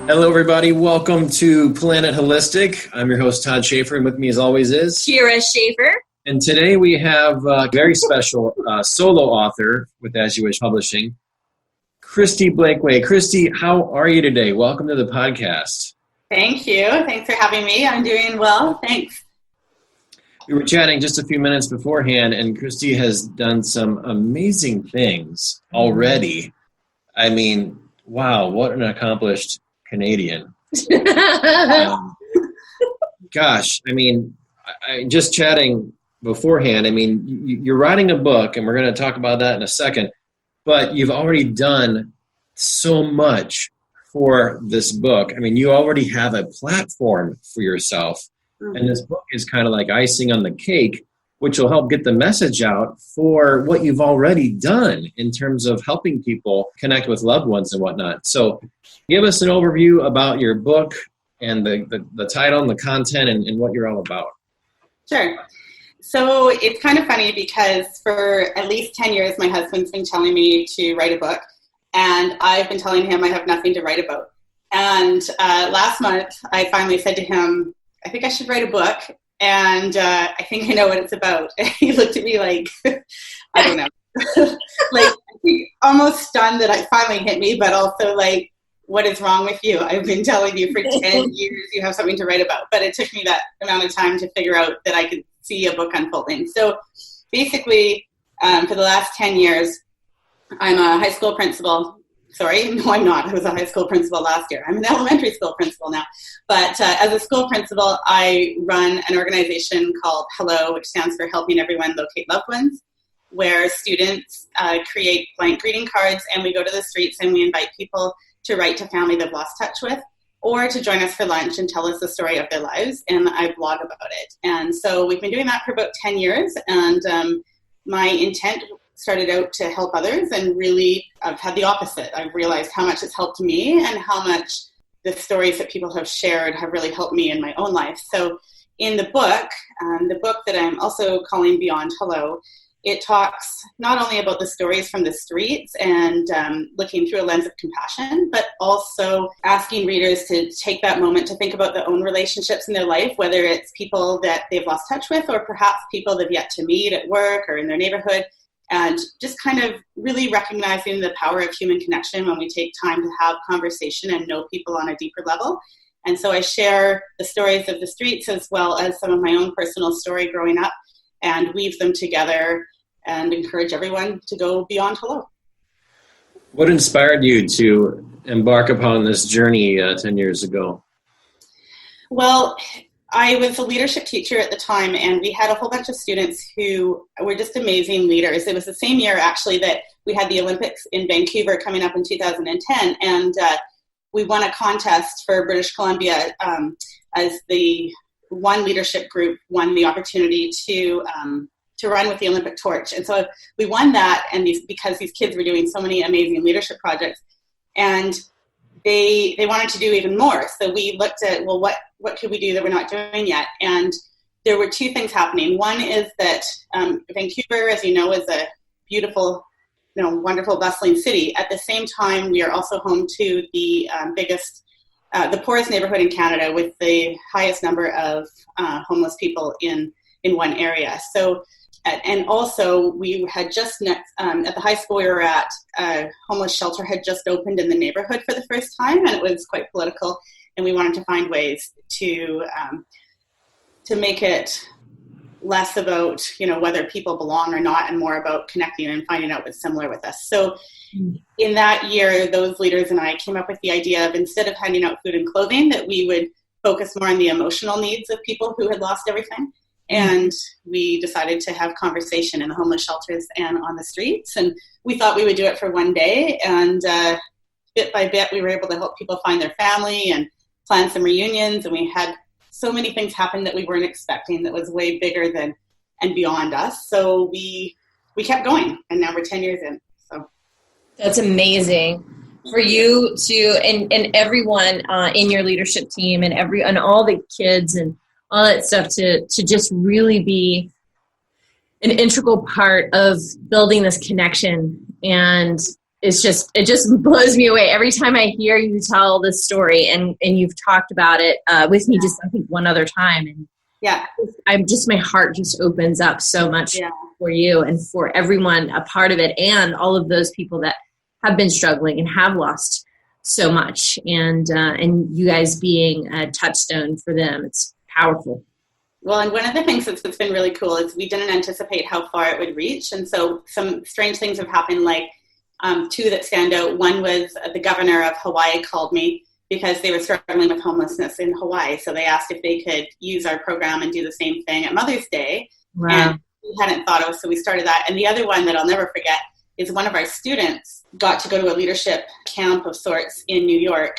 Hello, everybody. Welcome to Planet Holistic. I'm your host, Todd Schaefer, and with me, as always, is Kira Schaefer. And today we have a very special solo author with As You Wish Publishing, Kristi Blakeway. Kristi, how are you today? Welcome to the podcast. Thank you. Thanks for having me. I'm doing well. Thanks. We were chatting just a few minutes beforehand, and Kristi has done some amazing things already. I mean, wow, what an accomplished Canadian. Gosh, I mean, just chatting beforehand, I mean, you're writing a book, and we're going to talk about that in a second, but you've already done so much for this book. I mean, you already have a platform for yourself, and this book is kind of like icing on the cake, which will help get the message out for what you've already done in terms of helping people connect with loved ones and whatnot. So give us an overview about your book and the title and the content and what you're all about. Sure. So it's kind of funny because for at least 10 years, my husband's been telling me to write a book, and I've been telling him I have nothing to write about. And last month, I finally said to him, I think I should write a book, and I think I know what it's about. And he looked at me like, I don't know, like almost stunned that it finally hit me, but also like, what is wrong with you? I've been telling you for 10 years you have something to write about, but it took me that amount of time to figure out that I could see a book unfolding. So basically, for the last 10 years, I'm a high school principal. Sorry, no, I'm not. I was a high school principal last year. I'm an elementary school principal now. But as a school principal, I run an organization called H.E.L.L.O, which stands for Helping Everyone Locate Loved Ones, where students create blank greeting cards, and we go to the streets and we invite people to write to family they've lost touch with, or to join us for lunch and tell us the story of their lives, and I blog about it. And so we've been doing that for about 10 years, and my intent started out to help others, and really I've had the opposite. I've realized how much it's helped me and how much the stories that people have shared have really helped me in my own life. So in the book that I'm also calling Beyond H.E.L.L.O, it talks not only about the stories from the streets and looking through a lens of compassion, but also asking readers to take that moment to think about their own relationships in their life, whether it's people that they've lost touch with or perhaps people they've yet to meet at work or in their neighborhood, and just kind of really recognizing the power of human connection when we take time to have conversation and know people on a deeper level. And so I share the stories of the streets as well as some of my own personal story growing up, and weave them together and encourage everyone to go beyond H.E.L.L.O. What inspired you to embark upon this journey 10 years ago? Well, I was a leadership teacher at the time, and we had a whole bunch of students who were just amazing leaders. It was the same year, actually, that we had the Olympics in Vancouver coming up in 2010, and we won a contest for British Columbia as the one leadership group won the opportunity to run with the Olympic torch. And so we won that, and because these kids were doing so many amazing leadership projects, and they wanted to do even more. So we looked at, well, what could we do that we're not doing yet? And there were two things happening. One is that Vancouver, as you know, is a beautiful, wonderful, bustling city. At the same time, we are also home to the the poorest neighborhood in Canada with the highest number of homeless people in one area. So, and also we had just at the high school we were at, a homeless shelter had just opened in the neighborhood for the first time, and it was quite political, and we wanted to find ways to make it less about, whether people belong or not, and more about connecting and finding out what's similar with us. So in that year, those leaders and I came up with the idea of, instead of handing out food and clothing, that we would focus more on the emotional needs of people who had lost everything. And we decided to have conversation in the homeless shelters and on the streets. And we thought we would do it for one day. And bit by bit, we were able to help people find their family and plan some reunions. And we had so many things happen that we weren't expecting that was way bigger than and beyond us. So we kept going. And now we're 10 years in. So that's amazing. For you to, and everyone in your leadership team and all the kids and all that stuff to just really be an integral part of building this connection and it just blows me away every time I hear you tell this story, and you've talked about it with me just I think one other time, and my heart just opens up so much for you and for everyone a part of it, and all of those people that have been struggling and have lost so much, and you guys being a touchstone for them. It's powerful. Well, and one of the things that's been really cool is we didn't anticipate how far it would reach. And so some strange things have happened, like two that stand out. One was the governor of Hawaii called me because they were struggling with homelessness in Hawaii. So they asked if they could use our program and do the same thing at Mother's Day. Wow. And we hadn't thought of, so we started that. And the other one that I'll never forget is one of our students got to go to a leadership camp of sorts in New York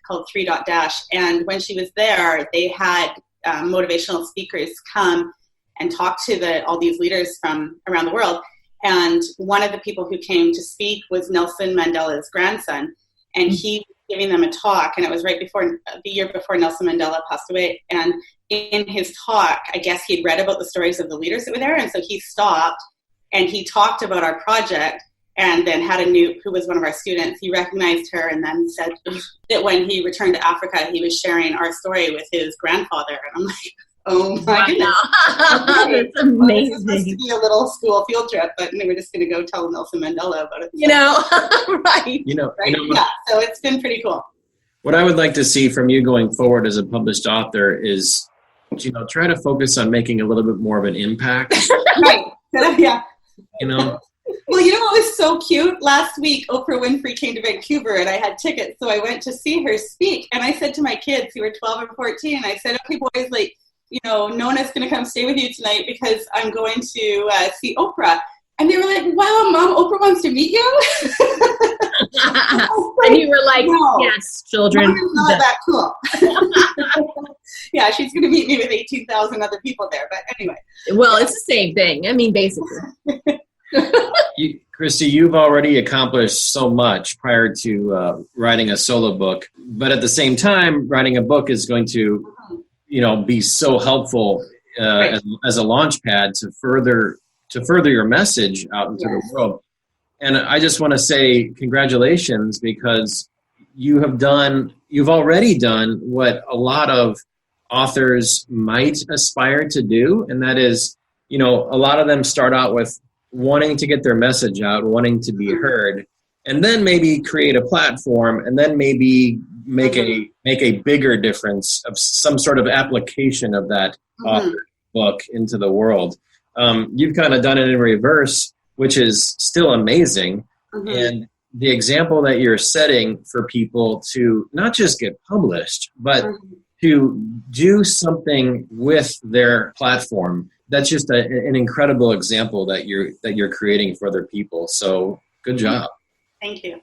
called 3.Dash. And when she was there, they had motivational speakers come and talk to all these leaders from around the world. And one of the people who came to speak was Nelson Mandela's grandson. And he was giving them a talk, and it was right before the year before Nelson Mandela passed away. And in his talk, I guess he'd read about the stories of the leaders that were there. And so he stopped and he talked about our project, and then had who was one of our students, he recognized her and then said that when he returned to Africa, he was sharing our story with his grandfather. And I'm like, oh my goodness. That's amazing. Well, this is supposed to be a little school field trip, but we're just going to go tell Nelson Mandela about it. Right. Yeah, so it's been pretty cool. What I would like to see from you going forward as a published author is, try to focus on making a little bit more of an impact. Right. Yeah. Well, what was so cute? Last week, Oprah Winfrey came to Vancouver, and I had tickets, so I went to see her speak. And I said to my kids, who were 12 and 14, I said, okay, boys, Nona's going to come stay with you tonight because I'm going to see Oprah. And they were like, wow, Mom, Oprah wants to meet you? And you were like, no, yes, children. Mom is not that cool. Yeah, she's going to meet me with 18,000 other people there. But anyway. Well, it's the same thing. I mean, basically. Kristi, you've already accomplished so much prior to writing a solo book. But at the same time, writing a book is going to, be so helpful as a launch pad to further your message out into the world. And I just want to say congratulations, because you've already done what a lot of authors might aspire to do. And that is, a lot of them start out with wanting to get their message out, wanting to be heard, and then maybe create a platform, and then maybe make a bigger difference of some sort of application of that author book into the world. You've kind of done it in reverse, which is still amazing. And the example that you're setting for people to not just get published, but to do something with their platform, that's just an incredible example that you're creating for other people. So good job. Thank you.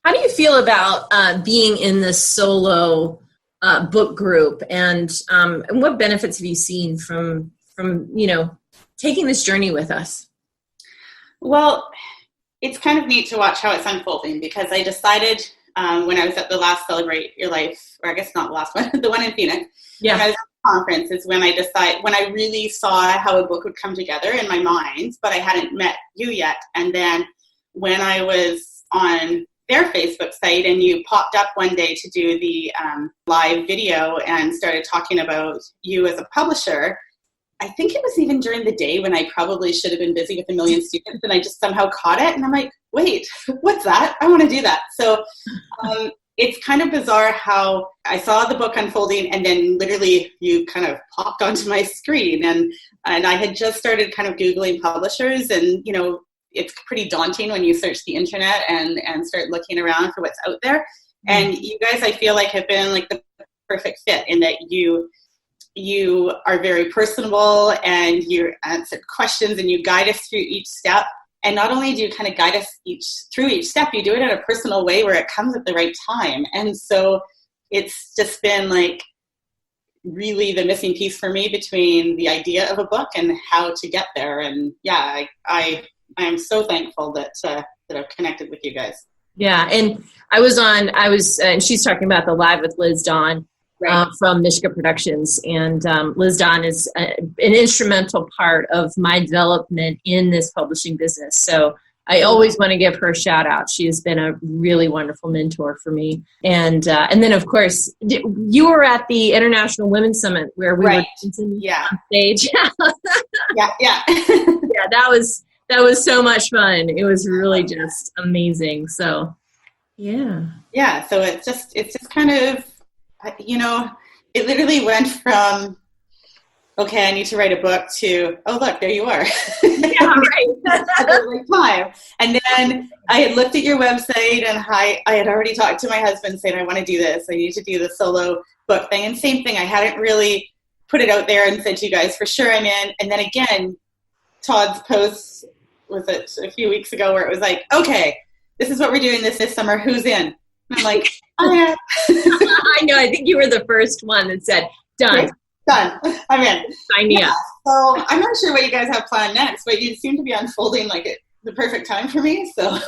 How do you feel about being in this solo book group, and what benefits have you seen from taking this journey with us? Well, it's kind of neat to watch how it's unfolding, because I decided when I was at the last Celebrate Your Life, or I guess not the last one, the one in Phoenix, when I was at the conference is when I really saw how a book would come together in my mind, but I hadn't met you yet. And then when I was on their Facebook site and you popped up one day to do the live video and started talking about you as a publisher, I think it was even during the day when I probably should have been busy with a million students, and I just somehow caught it. And I'm like, wait, what's that? I want to do that. So it's kind of bizarre how I saw the book unfolding, and then literally you kind of popped onto my screen. And I had just started kind of Googling publishers, and, it's pretty daunting when you search the internet and start looking around for what's out there. And you guys, I feel like, have been like the perfect fit in that you are very personable, and you answer questions, and you guide us through each step. And not only do you kind of guide us through each step, you do it in a personal way where it comes at the right time. And so it's just been like really the missing piece for me between the idea of a book and how to get there. And yeah, I am so thankful that I've connected with you guys. Yeah. And and she's talking about the Live with Liz Dawn. Right. From Mishka Productions, and Liz Dawn is an instrumental part of my development in this publishing business. So I always want to give her a shout out. She has been a really wonderful mentor for me. And then, of course, you were at the International Women's Summit where we were on stage. Yeah. Yeah, that was so much fun. It was really just amazing. So, yeah. Yeah, so it's just kind of, it literally went from, okay, I need to write a book to, oh, look, there you are. Yeah, right. At the right time. And then I had looked at your website and I had already talked to my husband saying, I want to do this. I need to do the solo book thing. And same thing, I hadn't really put it out there and said to you guys, for sure I'm in. And then again, Todd's post, was it a few weeks ago, where it was like, okay, this is what we're doing this summer. Who's in? And I'm like, oh, yeah. I know. I think you were the first one that said, done. Done. I'm in. Sign me up. So I'm not sure what you guys have planned next, but you seem to be unfolding like the perfect time for me. So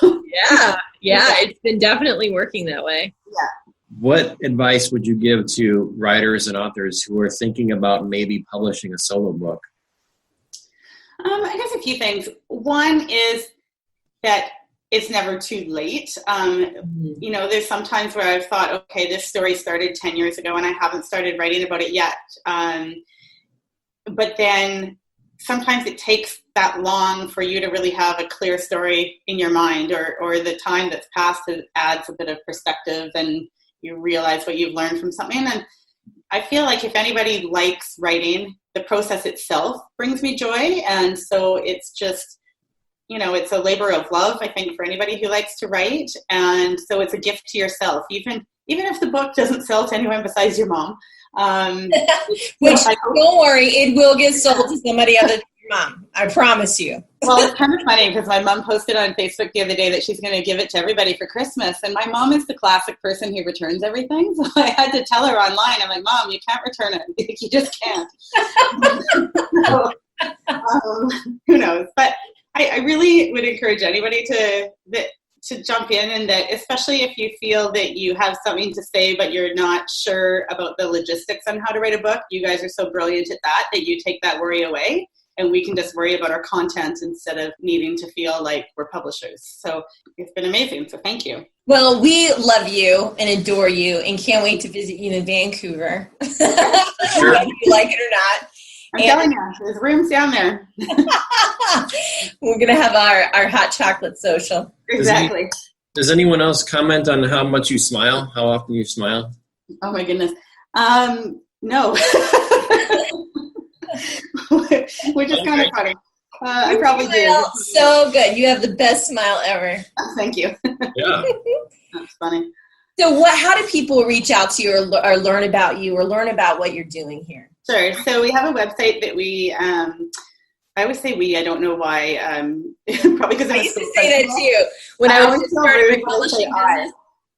yeah, it's been definitely working that way. Yeah. What advice would you give to writers and authors who are thinking about maybe publishing a solo book? I guess a few things. One is that it's never too late. There's some times where I've thought, okay, this story started 10 years ago and I haven't started writing about it yet. But then sometimes it takes that long for you to really have a clear story in your mind, or the time that's passed adds a bit of perspective and you realize what you've learned from something. And I feel like if anybody likes writing, the process itself brings me joy. And so it's just, it's a labor of love, I think, for anybody who likes to write. And so it's a gift to yourself, even if the book doesn't sell to anyone besides your mom. Which, don't worry, it will get sold to somebody other than your mom. I promise you. Well, it's kind of funny because my mom posted on Facebook the other day that she's going to give it to everybody for Christmas. And my mom is the classic person who returns everything. So I had to tell her online, I'm like, Mom, you can't return it. You just can't. So, who knows? But I really would encourage anybody to jump in, and that especially if you feel that you have something to say but you're not sure about the logistics on how to write a book, you guys are so brilliant at that you take that worry away and we can just worry about our content instead of needing to feel like we're publishers. So it's been amazing, so thank you. Well, we love you and adore you and can't wait to visit you in Vancouver. Sure. Whether you like it or not. I'm telling you, there's rooms down there. We're going to have our hot chocolate social. Exactly. Does anyone else comment on how much you smile? How often you smile? Oh, my goodness. No. Which is kind of funny. I probably do. So good. You have the best smile ever. Oh, thank you. Yeah. That's funny. So how do people reach out to you or learn about you or learn about what you're doing here? Sure. So we have a website that we, I always say we, I don't know why, probably because I used to say that too. When I was just starting the publishing business,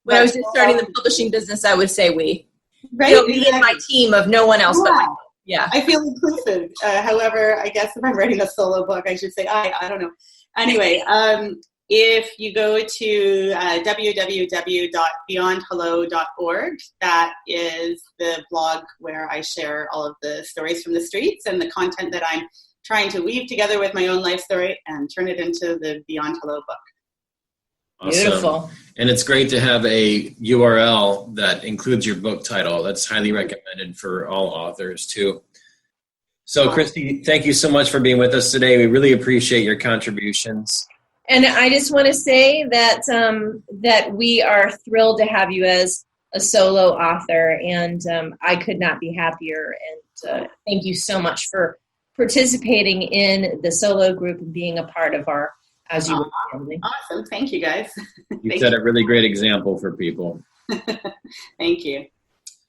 I was just starting the publishing business, I would say we. Right. Me and my team of no one else but myself. Yeah. I feel inclusive. However, I guess if I'm writing a solo book, I should say I don't know. Anyway, if you go to www.beyondhello.org, that is the blog where I share all of the stories from the streets and the content that I'm trying to weave together with my own life story and turn it into the Beyond Hello book. Awesome. Beautiful. And it's great to have a URL that includes your book title. That's highly recommended for all authors too. So Kristi, thank you so much for being with us today. We really appreciate your contributions. And I just want to say that that we are thrilled to have you as a solo author, and I could not be happier. And thank you so much for participating in the solo group and being a part of our As You Wish family. Awesome. Thank you, guys. You set a really great example for people. Thank you.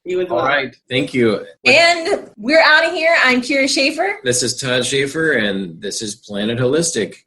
You as well. All right. Thank you. And we're out of here. I'm Kira Schaefer. This is Todd Schaefer, and this is Planet Holistic.